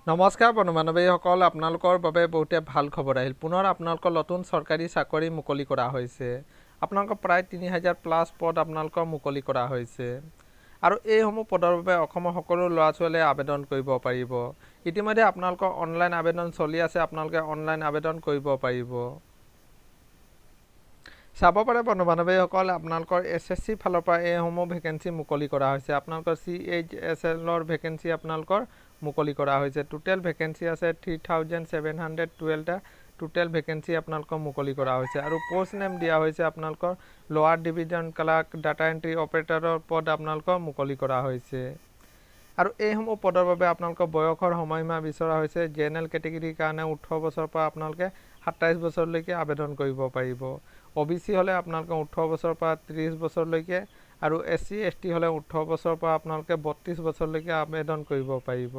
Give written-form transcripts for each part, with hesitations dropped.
নমস্কাৰ বন্ধু-বান্ধৱীসকল, আপোনালোকৰ বাবে বহুতে ভাল খবৰ আহিল। পুনৰ আপোনালোকৰ নতুন চৰকাৰী চাকৰি মুকলি কৰা হৈছে। আপোনালোকৰ প্ৰায় 3000 প্লাছ পদ আপোনালোকৰ মুকলি কৰা হৈছে আৰু এইসমূহ পদৰ বাবে অসমৰ সকলো ল'ৰা-ছোৱালীয়ে আবেদন কৰিব পাৰিব। ইতিমধ্যে আপোনালোকৰ অনলাইন আবেদন চলি আছে, আপোনালোকে অনলাইন আবেদন কৰিব পাৰিব। চাব পাৰে বন্ধু-বান্ধৱীসকল, আপোনালোকৰ SSC ফালৰ পৰা এইসমূহ ভেকেঞ্চি মুকলি কৰা হৈছে। আপোনালোকৰ CHSL ভেকেঞ্চি আপোনালোকৰ মুকলি কৰা হৈছে। টোটেল ভেকেঞ্চি আছে 3712টা টোটেল ভেকেঞ্চি আপোনালোকৰ মুকলি কৰা হৈছে আৰু পোষ্ট নেম দিয়া হৈছে আপোনালোকৰ লোৱাৰ ডিভিজন ক্লাৰ্ক, ডাটা এন্ট্ৰি অপাৰেটৰৰ পদ আপোনালোকৰ মুকলি কৰা হৈছে আৰু এইসমূহ পদৰ বাবে আপোনালোকৰ বয়সৰ সময়সীমা বিচৰা হৈছে। জেনেৰেল কেটেগৰীৰ কাৰণে 18 বছৰৰ পৰা আপোনালোকে 27 বছৰলৈকে আবেদন কৰিব পাৰিব। OBC হলে আপোনালোকে 18 বছৰৰ পৰা 30 বছৰলৈকে আৰু SC ST হলে 18 বছৰৰ পৰা আপোনালোকে 32 বছৰলৈকে আবেদন কৰিব পাৰিব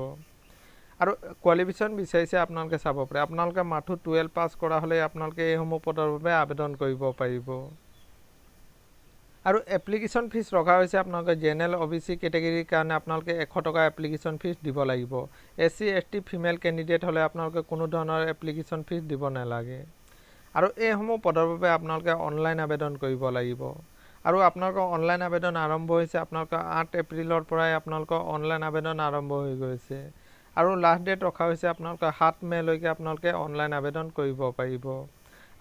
আৰু কোৱালিফিকেশ্যন বিচাৰিছে আপোনালোকে চাব পাৰে। আপোনালোকে মাথো 12 পাছ কৰা হলে আপোনালোকে এইসমূহ পদৰ বাবে আবেদন কৰিব পাৰিব আৰু এপ্লিকেশ্যন ফিজ ৰখা হৈছে। আপোনালোকে জেনেৰেল OBC কেটেগৰীৰ কাৰণে আপোনালোকে 100 টকা এপ্লিকেশ্যন ফিজ দিব লাগিব। SC ST ফিমেল কেণ্ডিডেট হলে আপোনালোকে কোনো ধৰণৰ এপ্লিকেশ্যন ফিজ দিব নালাগে আৰু এইসমূহ পদৰ বাবে আপোনালোকে অনলাইন আবেদন কৰিব লাগিব আৰু আপোনালোকৰ অনলাইন আবেদন আৰম্ভ হৈছে। আপোনালোকৰ 8 এপ্ৰিলৰ পৰাই আপোনালোকৰ অনলাইন আবেদন আৰম্ভ হৈ গৈছে আৰু লাষ্ট ডেট ৰখা হৈছে আপোনালোকৰ 7 মেলৈকে আপোনালোকে অনলাইন আবেদন কৰিব পাৰিব।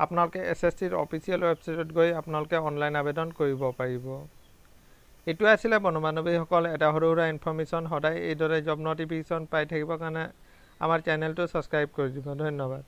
আপোনালোকে SSCৰ অফিচিয়েল ৱেবছাইটত গৈ আপোনালোকে অনলাইন আবেদন কৰিব পাৰিব। এইটোৱে আছিলে বন্ধু-বান্ধৱীসকল এটা সৰু সুৰা ইনফৰমেশ্যন। সদায় এইদৰে জব নটিফিকেশ্যন পাই থাকিবৰ কাৰণে আমাৰ চেনেলটো ছাবস্ক্ৰাইব কৰি দিব। ধন্যবাদ।